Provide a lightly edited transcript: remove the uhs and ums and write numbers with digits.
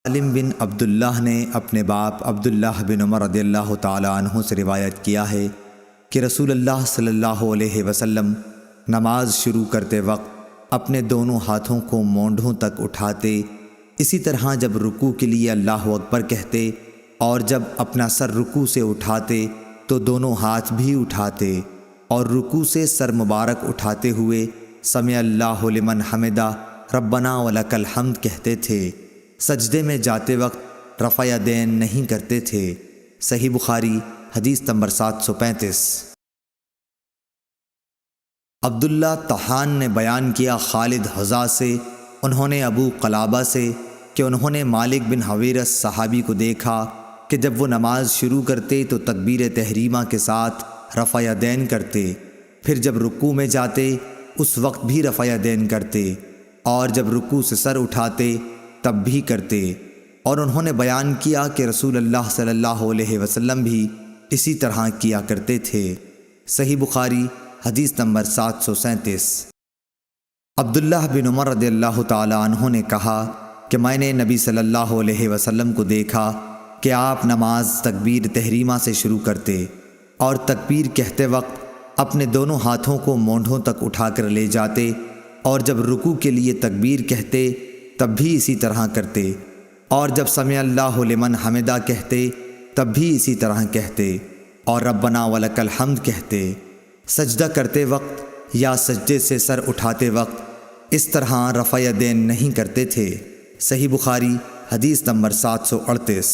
سالم بن عبداللہ نے اپنے باپ عبداللہ بن عمر رضی اللہ تعالی عنہ سے روایت کیا ہے کہ رسول اللہ صلی اللہ علیہ وسلم نماز شروع کرتے وقت اپنے دونوں ہاتھوں کو مونڈھوں تک اٹھاتے، اسی طرح جب رکوع کے لیے اللہ اکبر کہتے اور جب اپنا سر رکوع سے اٹھاتے تو دونوں ہاتھ بھی اٹھاتے، اور رکوع سے سر مبارک اٹھاتے ہوئے سمع اللہ لمن حمدہ ربنا ولک الحمد کہتے تھے۔ سجدے میں جاتے وقت رفع یدین نہیں کرتے تھے۔ صحیح بخاری حدیث نمبر 735۔ عبداللہ طحان نے بیان کیا خالد حذا سے، انہوں نے ابو قلابہ سے کہ انہوں نے مالک بن حویرث صحابی کو دیکھا کہ جب وہ نماز شروع کرتے تو تکبیر تحریمہ کے ساتھ رفع یدین کرتے، پھر جب رکوع میں جاتے اس وقت بھی رفع یدین کرتے، اور جب رکوع سے سر اٹھاتے تب بھی کرتے، اور انہوں نے بیان کیا کہ رسول اللہ صلی اللہ علیہ وسلم بھی اسی طرح کیا کرتے تھے۔ صحیح بخاری حدیث نمبر 737۔ عبداللہ بن عمر رضی اللہ تعالی عنہ نے کہا کہ میں نے نبی صلی اللہ علیہ وسلم کو دیکھا کہ آپ نماز تکبیر تحریمہ سے شروع کرتے اور تکبیر کہتے وقت اپنے دونوں ہاتھوں کو مونڈھوں تک اٹھا کر لے جاتے، اور جب رکوع کے لیے تکبیر کہتے تب بھی اسی طرح کرتے، اور جب سمع اللہ لمن حمدہ کہتے تب بھی اسی طرح کہتے، اور ربنا ولک الحمد کہتے۔ سجدہ کرتے وقت یا سجدے سے سر اٹھاتے وقت اس طرح رفع یدین نہیں کرتے تھے۔ صحیح بخاری حدیث نمبر 738۔